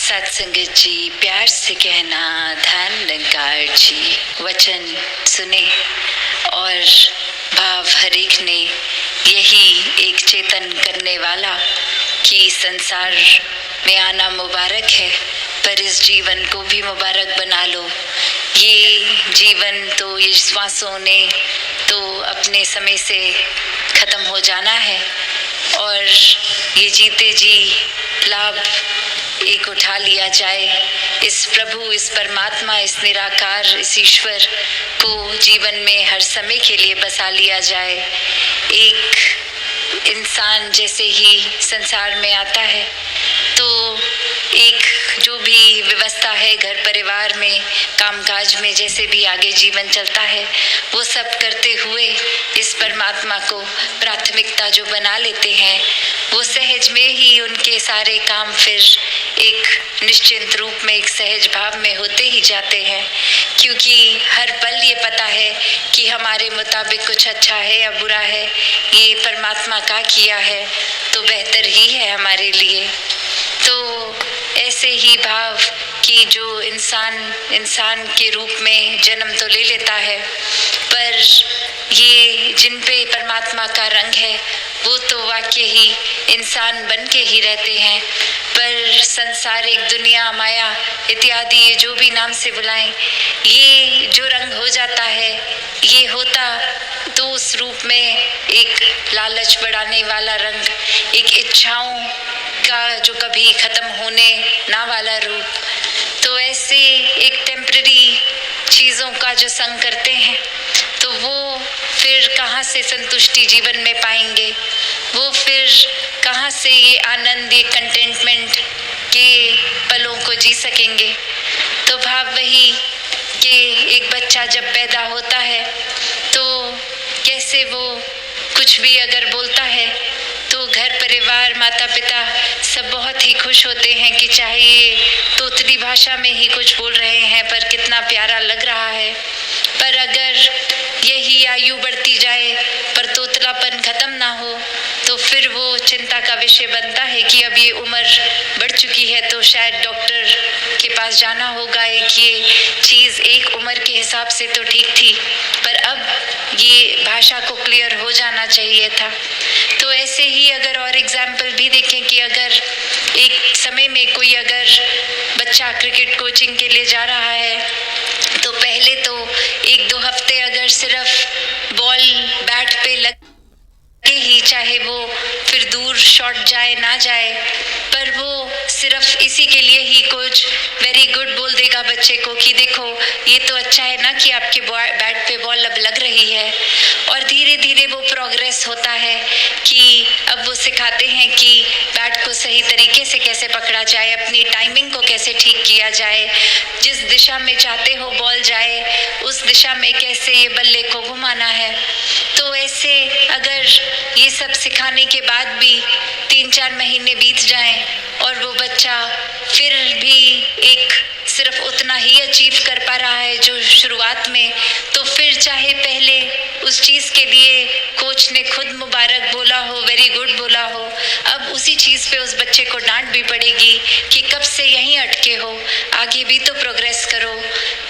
सत्संगत जी, प्यार से कहना ध्यान निरंकार जी, वचन सुने और भाव हरेक ने यही एक चेतन करने वाला कि संसार में आना मुबारक है, पर इस जीवन को भी मुबारक बना लो। ये जीवन तो ये श्वासों ने तो अपने समय से खत्म हो जाना है और ये जीते जी लाभ एक उठा लिया जाए। इस प्रभु, इस परमात्मा, इस निराकार, इस ईश्वर को जीवन में हर समय के लिए बसा लिया जाए। एक इंसान जैसे ही संसार में आता है तो एक जो भी व्यवस्था है घर परिवार में, कामकाज में, जैसे भी आगे जीवन चलता है, वो सब करते हुए इस परमात्मा को प्राथमिकता जो बना लेते हैं, वो सहज में ही उनके सारे काम फिर एक निश्चिंत रूप में, एक सहज भाव में होते ही जाते हैं, क्योंकि हर पल ये पता है कि हमारे मुताबिक कुछ अच्छा है या बुरा है, ये परमात्मा का किया है तो बेहतर ही है हमारे लिए। तो ऐसे ही भाव कि जो इंसान के रूप में जन्म तो ले लेता है, पर ये जिन पे परमात्मा का रंग है वो तो वाकई ही इंसान बन के ही रहते हैं, पर संसारिक दुनिया, माया इत्यादि ये जो भी नाम से बुलाएं, ये जो रंग हो जाता है, ये होता तो उस रूप में एक लालच बढ़ाने वाला रंग, एक इच्छाओं का जो कभी खत्म होने ना वाला रूप। तो ऐसे एक टेम्पररी चीज़ों का जो संग करते हैं तो वो फिर कहाँ से संतुष्टि जीवन में पाएंगे, वो फिर कहाँ से ये आनंद, ये कंटेंटमेंट के पलों को जी सकेंगे। तो भाव वही कि एक बच्चा जब पैदा होता है तो कैसे वो कुछ भी अगर बोलता है तो घर परिवार, माता पिता सब बहुत ही खुश होते हैं कि चाहे ये तोतली भाषा में ही कुछ बोल रहे हैं पर कितना प्यारा लग रहा है। पर अगर यही आयु बढ़ती जाए पर तोतलापन खत्म ना हो तो फिर वो चिंता का विषय बनता है कि अब ये उम्र बढ़ चुकी है तो शायद डॉक्टर के पास जाना होगा। ये चीज़ एक उम्र के हिसाब से तो ठीक थी, पर अब ये भाषा को क्लियर हो जाना चाहिए था। तो ऐसे ही अगर और एग्जाम्पल भी देखें कि अगर एक समय में कोई अगर बच्चा क्रिकेट कोचिंग के लिए जा रहा है तो पहले तो 1-2 हफ्ते अगर सिर्फ बॉल बैट पे लगे ही, चाहे वो फिर दूर शॉट जाए ना जाए, पर वो सिर्फ इसी के लिए ही कोच वेरी गुड बोल देगा बच्चे को कि देखो ये तो अच्छा है ना कि आपके बैट पे बॉल अब लग रही है। और धीरे धीरे वो प्रोग्रेस होता है कि अब वो सिखाते हैं कि बैट को सही तरीके से कैसे पकड़ा जाए, अपनी टाइमिंग को कैसे ठीक किया जाए, जिस दिशा में चाहते हो बॉल जाए उस दिशा में कैसे ये बल्ले को घुमाना है। तो ऐसे अगर ये सब सिखाने के बाद भी 3-4 महीने बीत जाएं और वो बच्चा फिर भी एक सिर्फ उतना ही अचीव कर पा रहा है जो शुरुआत में, तो फिर चाहे पहले उस चीज़ के लिए कोच ने खुद मुबारक बोला हो, वेरी गुड बोला हो, अब उसी चीज़ पे उस बच्चे को डांट भी पड़ेगी कि कब से यहीं अटके हो, आगे भी तो प्रोग्रेस करो,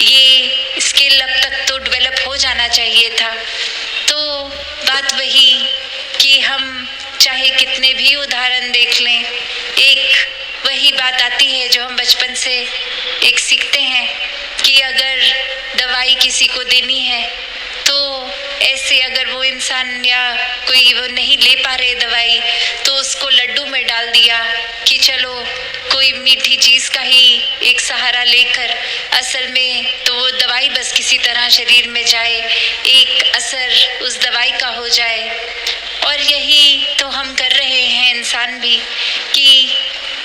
ये स्किल अब तक तो डेवलप हो जाना चाहिए था। तो बात वही कि हम चाहे कितने भी उदाहरण देख लें, एक वही बात आती है जो हम बचपन से एक सीखते हैं कि अगर दवाई किसी को देनी है तो ऐसे अगर वो इंसान या कोई वो नहीं ले पा रहे दवाई तो उसको लड्डू में डाल दिया कि चलो कोई मीठी चीज़ का ही एक सहारा लेकर, असल में तो वो दवाई बस किसी तरह शरीर में जाए, एक असर उस दवाई का हो जाए। और यही तो हम कर रहे हैं इंसान भी कि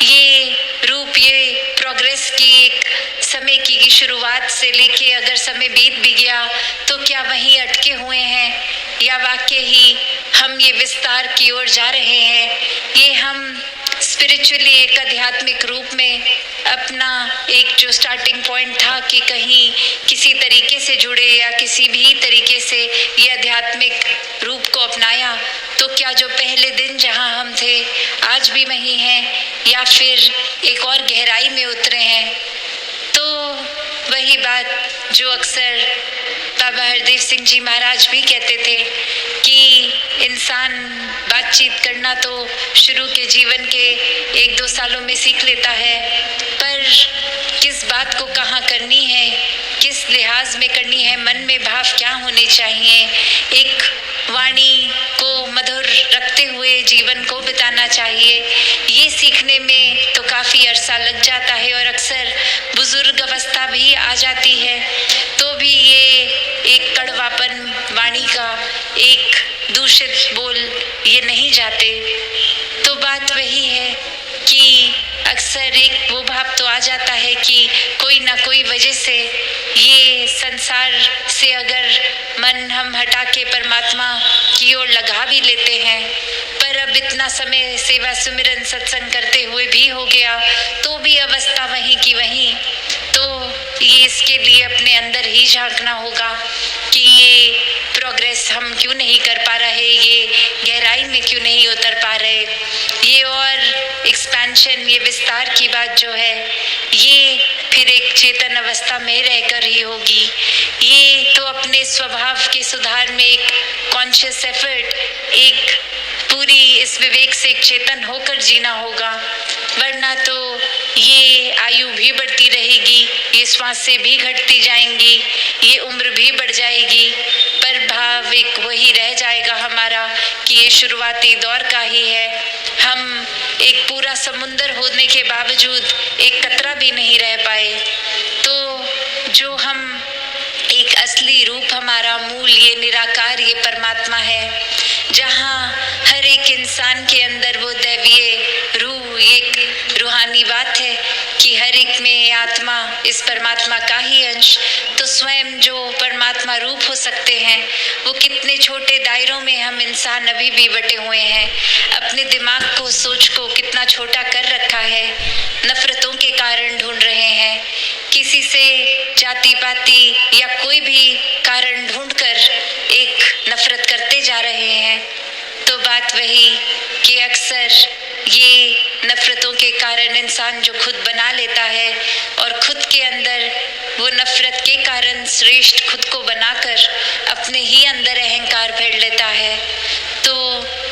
ये रूप, ये प्रोग्रेस की एक समय की शुरुआत से लेके अगर समय बीत भी गया तो क्या वहीं अटके हुए हैं या वाकई ही हम ये विस्तार की ओर जा रहे हैं। ये हम स्पिरिचुअली एक आध्यात्मिक रूप में अपना एक जो स्टार्टिंग पॉइंट था कि कहीं किसी तरीके से जुड़े या किसी भी तरीके से ये आध्यात्मिक रूप को अपनाया, तो क्या जो पहले दिन जहां हम थे आज भी वहीं हैं या फिर एक और गहराई में उतरे जो अक्सर बाबा हरदेव सिंह जी महाराज भी कहते थे कि इंसान बातचीत करना तो शुरू के जीवन के 1-2 सालों में सीख लेता है, पर किस बात को कहाँ करनी है, किस लिहाज में करनी है, मन में भाव क्या होने चाहिए, एक वाणी को मधुर रखते हुए जीवन को बिताना चाहिए, ये सीखने में तो काफ़ी अरसा लग जाता है और अक्सर बुजुर्ग अवस्था भी आ जाती है, तो भी ये एक कड़वापन वाणी का, एक दूषित बोल ये नहीं जाते। तो बात वही है कि अक्सर एक वो भाव तो आ जाता है कि कोई ना कोई वजह से ये संसार से अगर मन हम हटा के परमात्मा की ओर लगा भी लेते हैं, पर अब इतना समय सेवा सुमिरन सत्संग करते हुए भी हो गया, तो भी अवस्था वहीं की वहीं। तो ये इसके लिए अपने अंदर ही झांकना होगा कि ये प्रोग्रेस हम क्यों नहीं कर पा रहे, ये गहराई में क्यों नहीं उतर पा रहे, ये और एक्सपेंशन, ये विस्तार की बात जो है ये फिर एक चेतन अवस्था में रहकर ही होगी। ये तो अपने स्वभाव के सुधार में एक कॉन्शियस एफर्ट, एक पूरी इस विवेक से एक चेतन होकर जीना होगा, वरना तो ये आयु भी बढ़ती रहेगी, ये श्वासें भी घटती जाएंगी, ये उम्र भी बढ़ जाएगी, पर भाव एक वही रह जाएगा हमारा कि ये शुरुआती दौर का ही है। हम एक पूरा समुंदर होने के बावजूद एक कतरा भी नहीं रह पाए। तो जो हम एक असली रूप, हमारा मूल ये निराकार, ये परमात्मा है, जहाँ हर एक इंसान के अंदर वो दैवीय रूह, एक रूहानी बात है कि हर एक में आत्मा इस परमात्मा का ही अंश, तो स्वयं जो परमात्मा रूप हो सकते हैं, वो कितने छोटे दायरों में हम इंसान अभी भी बटे हुए हैं। अपने दिमाग को, सोच को कितना छोटा कर रखा है, नफरतों के कारण ढूंढ रहे हैं, किसी से जाति पाति या कोई भी कारण ढूंढकर एक नफरत करते जा रहे हैं। तो बात वही कि अक्सर ये नफरतों के कारण इंसान जो खुद बना लेता है और खुद के अंदर वो नफरत के कारण श्रेष्ठ खुद को बनाकर अपने ही अंदर अहंकार भर लेता है। तो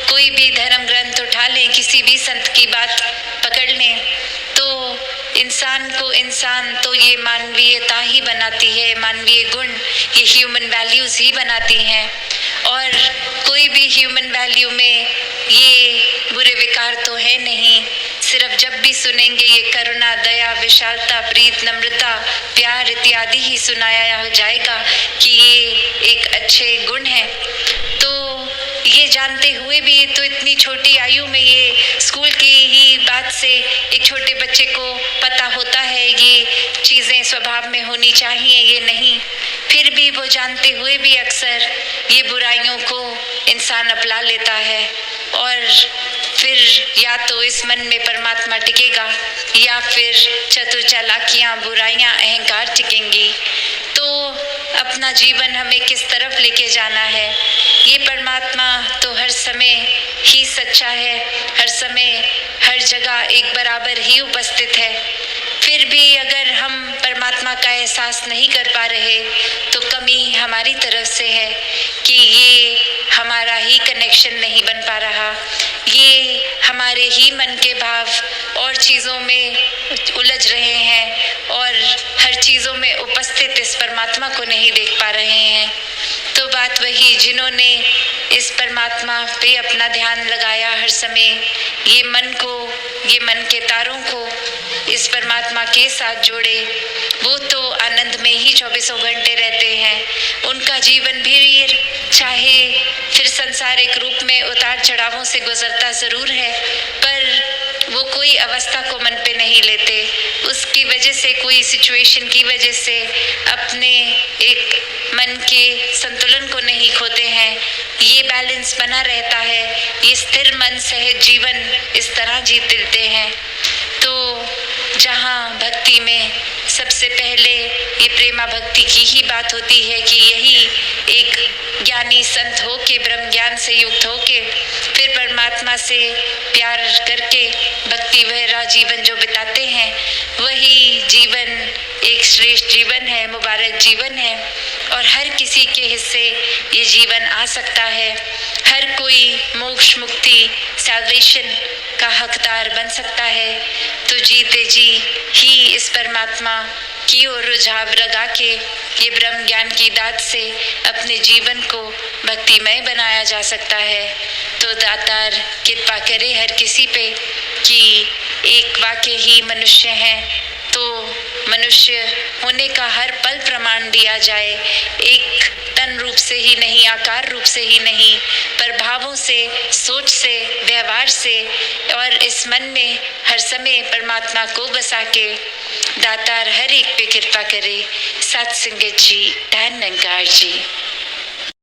कोई भी धर्म ग्रंथ उठा लें, किसी भी संत की बात पकड़ लें, तो इंसान को इंसान तो ये मानवीयता ही बनाती है, मानवीय गुण, ये ह्यूमन वैल्यूज ही बनाती हैं। और कोई भी ह्यूमन वैल्यू में ये बुरे विकार तो है नहीं, सिर्फ जब भी सुनेंगे ये करुणा, दया, विशालता, प्रीत, नम्रता, प्यार इत्यादि ही सुनाया जाएगा कि ये एक अच्छे गुण हैं। तो ये जानते हुए भी तो इतनी छोटी आयु में ये स्कूल की ही बात से एक छोटे बच्चे को पता होता है ये चीज़ें स्वभाव में होनी चाहिए, ये नहीं, फिर भी वो जानते हुए भी अक्सर ये बुराइयों को इंसान अपना लेता है और फिर या तो इस मन में परमात्मा टिकेगा या फिर चतुर चालाकियाँ, बुराइयाँ, अहंकार टिकेंगी। तो अपना जीवन हमें किस तरफ लेके जाना है, ये परमात्मा तो हर समय ही सच्चा है, हर समय हर जगह एक बराबर ही उपस्थित है। फिर भी अगर हम परमात्मा का एहसास नहीं कर पा रहे तो कमी हमारी तरफ से है कि ये हमारा ही कनेक्शन नहीं बन पा रहा, ये हमारे ही मन के भाव और चीज़ों में उलझ रहे हैं और हर चीज़ों में उपस्थित इस परमात्मा को नहीं देख पा रहे हैं। तो बात वही, जिन्होंने इस परमात्मा पे अपना ध्यान लगाया हर समय, ये मन को, ये मन के तारों को इस परमात्मा के साथ जोड़े, वो तो आनंद में ही 24 घंटे रहते हैं। उनका जीवन भी चाहे फिर संसारिक रूप में उतार चढ़ावों से गुजरता ज़रूर है, पर वो कोई अवस्था को मन पे नहीं लेते, उसकी वजह से, कोई सिचुएशन की वजह से अपने एक मन के संतुलन को नहीं खोते हैं, ये बैलेंस बना रहता है, ये स्थिर मन सहित जीवन इस तरह जीते लेते हैं। तो जहाँ भक्ति में सबसे पहले ये प्रेमा भक्ति की ही बात होती है कि यही एक ज्ञानी संत हो के, ब्रह्म ज्ञान से युक्त हो के, फिर परमात्मा से प्यार करके भक्ति भरा जीवन जो बिताते हैं, वही जीवन एक श्रेष्ठ जीवन है, मुबारक जीवन है और हर किसी के हिस्से ये जीवन आ सकता है। हर कोई मोक्ष, मुक्ति, सैल्वेशन का हकदार बन सकता है। तो जीते जी ही इस परमात्मा की ओर रुझाव लगा के ये ब्रह्म ज्ञान की दात से अपने जीवन को भक्तिमय बनाया जा सकता है। तो दातार कृपा करे हर किसी पे कि एक वाक्य ही मनुष्य है तो मनुष्य होने का हर पल प्रमाण दिया जाए। एक तन रूप से ही नहीं, आकार रूप से ही नहीं, पर भावों से, सोच से, व्यवहार से और इस मन में हर समय परमात्मा को बसा के दातार हर एक पे कृपा करे। सत्संगत जी, धन निरंकार जी।